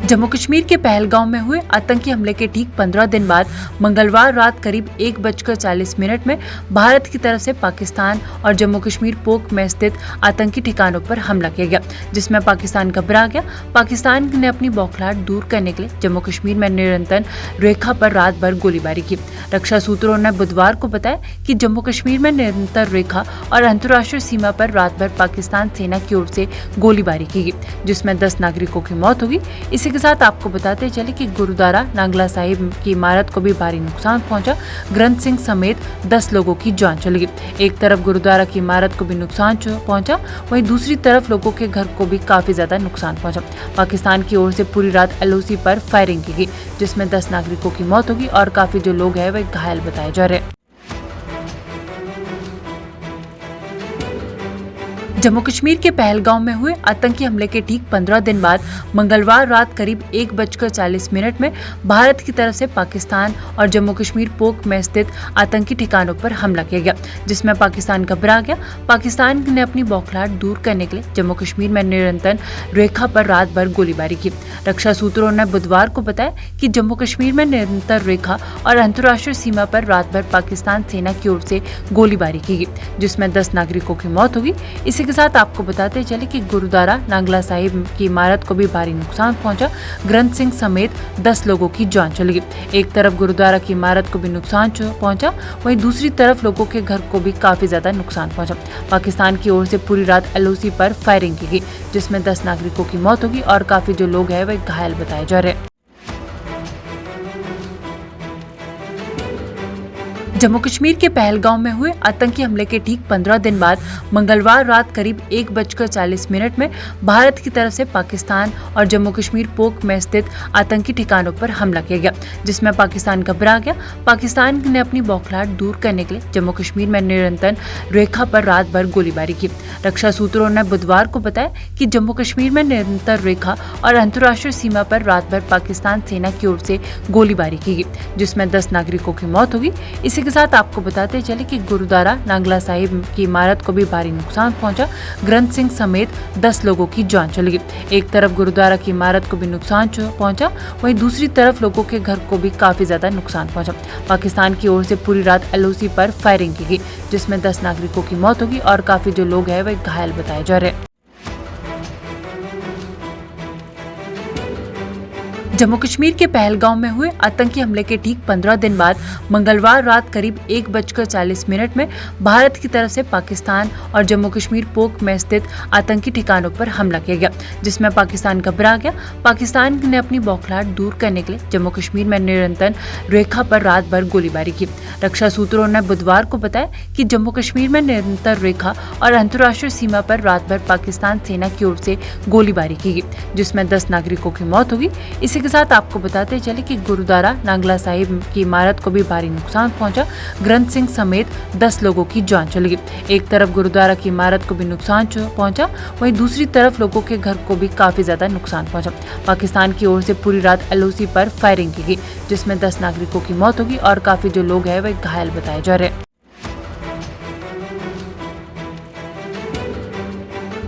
जम्मू कश्मीर के पहलगांव में हुए आतंकी हमले के ठीक 15 दिन बाद मंगलवार रात करीब 1:40 में भारत की तरफ से पाकिस्तान और जम्मू कश्मीर पोक में स्थित आतंकी ठिकानों पर हमला किया गया, जिसमें पाकिस्तान घबरा गया। पाकिस्तान ने अपनी बौखलाहट दूर करने के लिए जम्मू कश्मीर में नियंत्रण रेखा पर रात भर गोलीबारी की। रक्षा सूत्रों ने बुधवार को बताया कि जम्मू कश्मीर में नियंत्रण रेखा और अंतर्राष्ट्रीय सीमा पर रात भर पाकिस्तान सेना की ओर से गोलीबारी की गई, जिसमें 10 नागरिकों की मौत हो गई। इसी के साथ आपको बताते चले कि गुरुद्वारा नांगला साहिब की इमारत को भी भारी नुकसान पहुंचा। ग्रंथ सिंह समेत 10 लोगों की जान चली गई। एक तरफ गुरुद्वारा की इमारत को भी नुकसान पहुंचा, वहीं दूसरी तरफ लोगों के घर को भी काफी ज्यादा नुकसान पहुंचा। पाकिस्तान की ओर से पूरी रात एलओसी पर फायरिंग की गई, जिसमें 10 नागरिकों की मौत होगी और काफी जो लोग हैं वे घायल बताए जा रहे हैं। जम्मू कश्मीर के पहलगांव में हुए आतंकी हमले के ठीक 15 दिन बाद मंगलवार रात करीब 1:40 में भारत की तरफ से पाकिस्तान और जम्मू कश्मीर पोक में स्थित आतंकी ठिकानों पर हमला किया गया, जिसमें पाकिस्तान घबरा गया। पाकिस्तान ने अपनी बौखलाहट दूर करने के लिए जम्मू कश्मीर में नियंत्रण रेखा पर रात भर गोलीबारी की। रक्षा सूत्रों ने बुधवार को बताया कि जम्मू कश्मीर में नियंत्रण रेखा और अंतर्राष्ट्रीय सीमा पर रात भर पाकिस्तान सेना की ओर से गोलीबारी की गई, जिसमें 10 नागरिकों की मौत होगी। इसी के साथ आपको बताते चले कि गुरुद्वारा नांगला साहिब की इमारत को भी भारी नुकसान पहुंचा। ग्रंथ सिंह समेत 10 लोगों की जान चली गई। एक तरफ गुरुद्वारा की इमारत को भी नुकसान पहुंचा, वहीं दूसरी तरफ लोगों के घर को भी काफी ज्यादा नुकसान पहुंचा। पाकिस्तान की ओर से पूरी रात एलओसी पर फायरिंग की गई, जिसमें 10 नागरिकों की मौत होगी और काफी जो लोग हैं वे घायल बताए जा रहे हैं। जम्मू कश्मीर के पहलगांव में हुए आतंकी हमले के ठीक 15 दिन बाद मंगलवार रात करीब 1:40 में भारत की तरफ से पाकिस्तान और जम्मू कश्मीर पोक में स्थित आतंकी ठिकानों पर हमला किया गया, जिसमें पाकिस्तान घबरा गया। पाकिस्तान ने अपनी बौखलाहट दूर करने के लिए जम्मू कश्मीर में नियंत्रण रेखा पर रात भर गोलीबारी की। रक्षा सूत्रों ने बुधवार को बताया कि जम्मू कश्मीर में नियंत्रण रेखा और अंतर्राष्ट्रीय सीमा पर रात भर पाकिस्तान सेना की ओर से गोलीबारी की गई, जिसमें 10 नागरिकों की मौत होगी। इसी के साथ आपको बताते चले कि गुरुद्वारा नांगला साहिब की इमारत को भी भारी नुकसान पहुंचा। ग्रंथ सिंह समेत 10 लोगों की जान चली गई। एक तरफ गुरुद्वारा की इमारत को भी नुकसान पहुंचा, वहीं दूसरी तरफ लोगों के घर को भी काफी ज्यादा नुकसान पहुंचा। पाकिस्तान की ओर से पूरी रात एलओसी पर फायरिंग की गई, जिसमें 10 नागरिकों की मौत होगी और काफी जो लोग हैं वे घायल बताए जा रहे हैं। जम्मू कश्मीर के पहलगांव में हुए आतंकी हमले के ठीक 15 दिन बाद मंगलवार रात करीब 1:40 में भारत की तरफ से पाकिस्तान और जम्मू कश्मीर पोक में स्थित आतंकी ठिकानों पर हमला किया गया, जिसमें पाकिस्तान घबरा गया। पाकिस्तान ने अपनी बौखलाहट दूर करने के लिए जम्मू कश्मीर में नियंत्रण रेखा पर रात भर गोलीबारी की। रक्षा सूत्रों ने बुधवार को बताया कि जम्मू कश्मीर में नियंत्रण रेखा और अंतर्राष्ट्रीय सीमा पर रात भर पाकिस्तान सेना की ओर से गोलीबारी की गई, जिसमें 10 नागरिकों की मौत होगी। इसी के साथ आपको बताते चले कि गुरुद्वारा नांगला साहिब की इमारत को भी भारी नुकसान पहुंचा। ग्रंथ सिंह समेत 10 लोगों की जान चली गई। एक तरफ गुरुद्वारा की इमारत को भी नुकसान पहुंचा, वहीं दूसरी तरफ लोगों के घर को भी काफी ज्यादा नुकसान पहुंचा। पाकिस्तान की ओर से पूरी रात एलओसी पर फायरिंग की गई, जिसमें 10 नागरिकों की मौत होगी और काफी जो लोग हैं वे घायल बताए जा रहे हैं।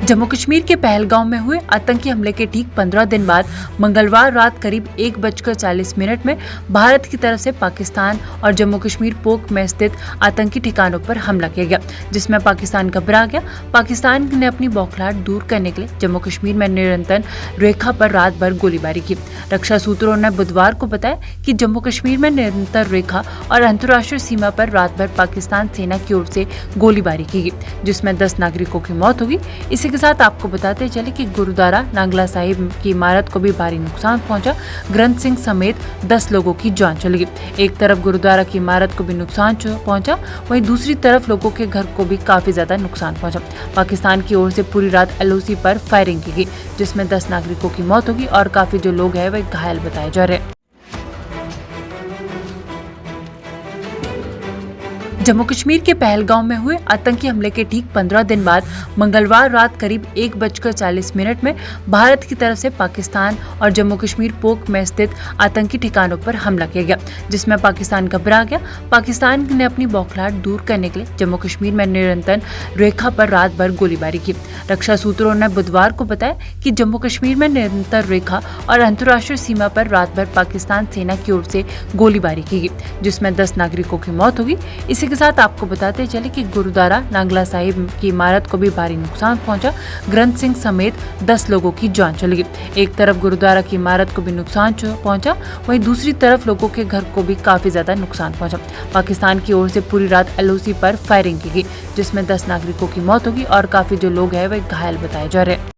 जम्मू कश्मीर के पहलगांव में हुए आतंकी हमले के ठीक 15 दिन बाद मंगलवार रात करीब 1:40 में भारत की तरफ से पाकिस्तान और जम्मू कश्मीर पोक में स्थित आतंकी ठिकानों पर हमला किया गया, जिसमें पाकिस्तान घबरा गया। पाकिस्तान ने अपनी बौखलाहट दूर करने के लिए जम्मू कश्मीर में नियंत्रण रेखा पर रात भर गोलीबारी की। रक्षा सूत्रों ने बुधवार को बताया कि जम्मू कश्मीर में नियंत्रण रेखा और अंतर्राष्ट्रीय सीमा पर रात भर पाकिस्तान सेना की ओर से गोलीबारी की गई, जिसमें 10 नागरिकों की मौत होगी। इसी के साथ आपको बताते चले कि गुरुद्वारा नांगला साहिब की इमारत को भी भारी नुकसान पहुंचा। ग्रंथ सिंह समेत 10 लोगों की जान चली गई। एक तरफ गुरुद्वारा की इमारत को भी नुकसान पहुंचा, वहीं दूसरी तरफ लोगों के घर को भी काफी ज्यादा नुकसान पहुंचा। पाकिस्तान की ओर से पूरी रात एलओसी पर फायरिंग की गई, जिसमें 10 नागरिकों की मौत होगी और काफी जो लोग हैं वे घायल बताए जा रहे हैं। जम्मू कश्मीर के पहलगांव में हुए आतंकी हमले के ठीक 15 दिन बाद मंगलवार रात करीब 1:40 में भारत की तरफ से पाकिस्तान और जम्मू कश्मीर पोक में स्थित आतंकी ठिकानों पर हमला किया गया, जिसमें पाकिस्तान घबरा गया। पाकिस्तान ने अपनी बौखलाहट दूर करने के लिए जम्मू कश्मीर में निरंतर रेखा पर रात भर गोलीबारी की। रक्षा सूत्रों ने बुधवार को बताया कि जम्मू कश्मीर में निरंतर रेखा और अंतर्राष्ट्रीय सीमा पर रात भर पाकिस्तान सेना की ओर से गोलीबारी की गई, जिसमें 10 नागरिकों की मौत होगी। इसी के साथ आपको बताते चले कि गुरुद्वारा नांगला साहिब की इमारत को भी भारी नुकसान पहुंचा। ग्रंथ सिंह समेत 10 लोगों की जान चली गई। एक तरफ गुरुद्वारा की इमारत को भी नुकसान पहुंचा, वहीं दूसरी तरफ लोगों के घर को भी काफी ज्यादा नुकसान पहुंचा। पाकिस्तान की ओर से पूरी रात एलओसी पर फायरिंग की गई, जिसमें 10 नागरिकों की मौत होगी और काफी जो लोग हैं वे घायल बताए जा रहे हैं।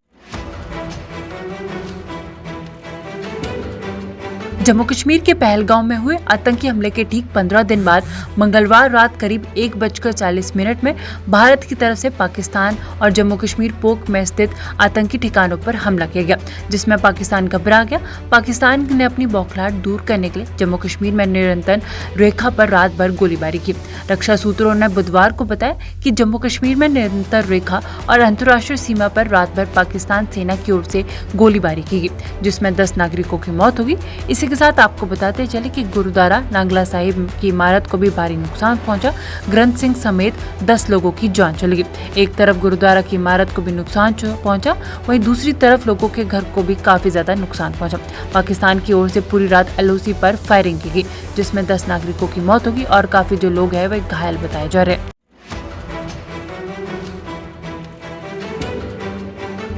जम्मू कश्मीर के पहलगांव में हुए आतंकी हमले के ठीक 15 दिन बाद मंगलवार रात करीब 1:40 में भारत की तरफ से पाकिस्तान और जम्मू कश्मीर पोक में स्थित आतंकी ठिकानों पर हमला किया गया, जिसमें पाकिस्तान घबरा गया। पाकिस्तान ने अपनी बौखलाहट दूर करने के लिए जम्मू कश्मीर में निरंतर रेखा पर रात भर गोलीबारी की। रक्षा सूत्रों ने बुधवार को बताया कि जम्मू कश्मीर में निरंतर रेखा और अंतर्राष्ट्रीय सीमा पर रात भर पाकिस्तान सेना की ओर से गोलीबारी की गई, जिसमें 10 नागरिकों की मौत होगी। इसी के साथ आपको बताते चले कि गुरुद्वारा नांगला साहिब की इमारत को भी भारी नुकसान पहुंचा। ग्रंथ सिंह समेत 10 लोगों की जान चली गई। एक तरफ गुरुद्वारा की इमारत को भी नुकसान पहुंचा, वहीं दूसरी तरफ लोगों के घर को भी काफी ज्यादा नुकसान पहुंचा। पाकिस्तान की ओर से पूरी रात एलओसी पर फायरिंग की गई, जिसमें 10 नागरिकों की मौत होगी और काफी जो लोग हैं वे घायल बताए जा रहे हैं।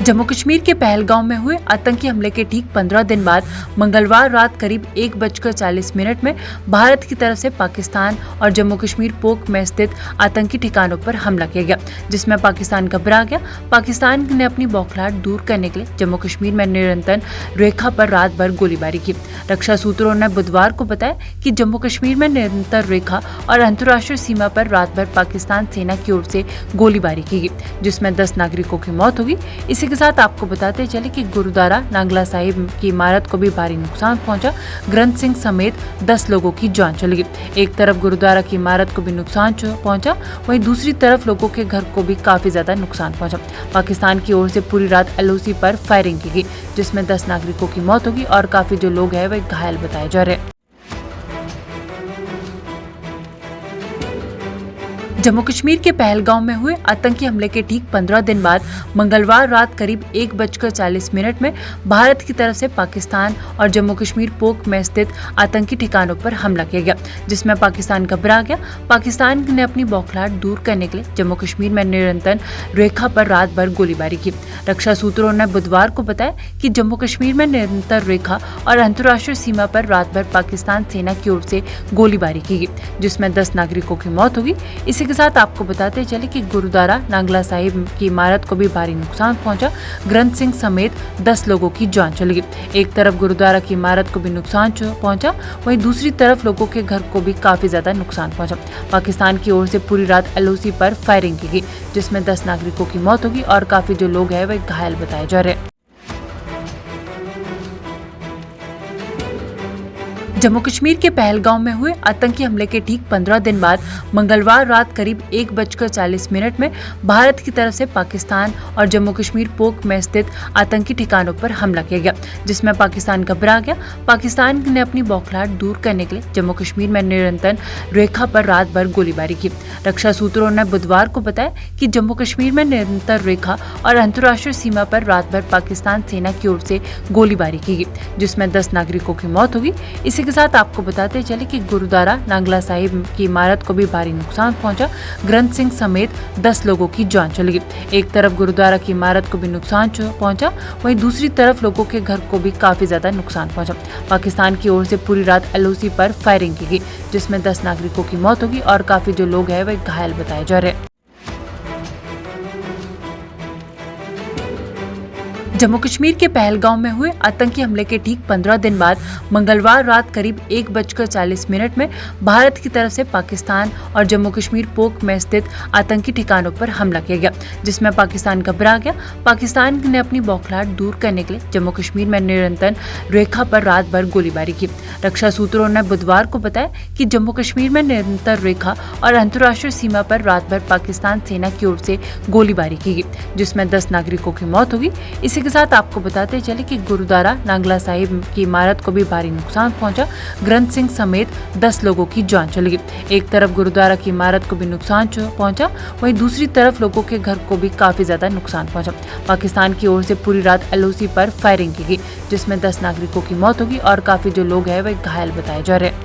जम्मू कश्मीर के पहलगांव में हुए आतंकी हमले के ठीक 15 दिन बाद मंगलवार रात करीब 1:40 में भारत की तरफ से पाकिस्तान और जम्मू कश्मीर पोक में स्थित आतंकी ठिकानों पर हमला किया गया, जिसमें पाकिस्तान घबरा गया। पाकिस्तान ने अपनी बौखलाहट दूर करने के लिए जम्मू कश्मीर में निरंतर रेखा पर रात भर गोलीबारी की। रक्षा सूत्रों ने बुधवार को बताया कि जम्मू कश्मीर में निरंतर रेखा और अंतर्राष्ट्रीय सीमा पर रात भर पाकिस्तान सेना की ओर से गोलीबारी की गई, जिसमें 10 नागरिकों की मौत होगी। इसी के साथ आपको बताते चले कि गुरुद्वारा नांगला साहिब की इमारत को भी भारी नुकसान पहुंचा। ग्रंथ सिंह समेत 10 लोगों की जान चली गई। एक तरफ गुरुद्वारा की इमारत को भी नुकसान पहुंचा, वहीं दूसरी तरफ लोगों के घर को भी काफी ज्यादा नुकसान पहुंचा। पाकिस्तान की ओर से पूरी रात एलओसी पर फायरिंग की गई, जिसमें 10 नागरिकों की मौत होगी और काफी जो लोग हैं वे घायल बताए जा रहे हैं। जम्मू कश्मीर के पहलगांव में हुए आतंकी हमले के ठीक 15 दिन बाद मंगलवार रात करीब 1:40 में भारत की तरफ से पाकिस्तान और जम्मू कश्मीर पोक में स्थित आतंकी ठिकानों पर हमला किया गया, जिसमें पाकिस्तान घबरा गया। पाकिस्तान ने अपनी बौखलाहट दूर करने के लिए जम्मू कश्मीर में निरंतर रेखा पर रात भर गोलीबारी की। रक्षा सूत्रों ने बुधवार को बताया कि जम्मू कश्मीर में निरंतर रेखा और अंतर्राष्ट्रीय सीमा पर रात भर पाकिस्तान सेना की ओर से गोलीबारी की गई, जिसमें 10 नागरिकों की मौत होगी। इसी के साथ आपको बताते चले कि गुरुद्वारा नांगला साहिब की इमारत को भी भारी नुकसान पहुंचा। ग्रंथ सिंह समेत 10 लोगों की जान चली गई। एक तरफ गुरुद्वारा की इमारत को भी नुकसान पहुंचा, वहीं दूसरी तरफ लोगों के घर को भी काफी ज्यादा नुकसान पहुंचा। पाकिस्तान की ओर से पूरी रात एलओसी पर फायरिंग की गई, जिसमें 10 नागरिकों की मौत होगी और काफी जो लोग हैं वे घायल बताए जा रहे हैं। जम्मू कश्मीर के पहलगांव में हुए आतंकी हमले के ठीक 15 दिन बाद मंगलवार रात करीब 1:40 में भारत की तरफ से पाकिस्तान और जम्मू कश्मीर पोक में स्थित आतंकी ठिकानों पर हमला किया गया, जिसमें पाकिस्तान घबरा गया। पाकिस्तान ने अपनी बौखलाहट दूर करने के लिए जम्मू कश्मीर में निरंतर रेखा पर रात भर गोलीबारी की। रक्षा सूत्रों ने बुधवार को बताया कि जम्मू कश्मीर में निरंतर रेखा और अंतर्राष्ट्रीय सीमा पर रात भर पाकिस्तान सेना की ओर से गोलीबारी की गई, जिसमें 10 नागरिकों की मौत होगी। इसी के साथ आपको बताते चले कि गुरुद्वारा नांगला साहिब की इमारत को भी भारी नुकसान पहुंचा। ग्रंथ सिंह समेत 10 लोगों की जान चली गई। एक तरफ गुरुद्वारा की इमारत को भी नुकसान पहुंचा, वहीं दूसरी तरफ लोगों के घर को भी काफी ज्यादा नुकसान पहुंचा। पाकिस्तान की ओर से पूरी रात एलओसी पर फायरिंग की गई, जिसमें 10 नागरिकों की मौत होगी और काफी जो लोग हैं वे घायल बताए जा रहे हैं। जम्मू कश्मीर के पहलगांव में हुए आतंकी हमले के ठीक 15 दिन बाद मंगलवार रात करीब 1:40 में भारत की तरफ से पाकिस्तान और जम्मू कश्मीर पोक में स्थित आतंकी ठिकानों पर हमला किया गया, जिसमें पाकिस्तान घबरा गया। पाकिस्तान ने अपनी बौखलाहट दूर करने के लिए जम्मू कश्मीर में निरंतर रेखा पर रात भर गोलीबारी की। रक्षा सूत्रों ने बुधवार को बताया कि जम्मू कश्मीर में निरंतर रेखा और अंतर्राष्ट्रीय सीमा पर रात भर पाकिस्तान सेना की ओर से गोलीबारी की गई, जिसमें 10 नागरिकों की मौत होगी। इसी के साथ आपको बताते चले कि गुरुद्वारा नांगला साहिब की इमारत को भी भारी नुकसान पहुंचा। ग्रंथ सिंह समेत 10 लोगों की जान चली गई। एक तरफ गुरुद्वारा की इमारत को भी नुकसान पहुंचा, वहीं दूसरी तरफ लोगों के घर को भी काफी ज्यादा नुकसान पहुंचा। पाकिस्तान की ओर से पूरी रात एलओसी पर फायरिंग की गई, जिसमें 10 नागरिकों की मौत होगी और काफी जो लोग हैं वह घायल बताए जा रहे हैं।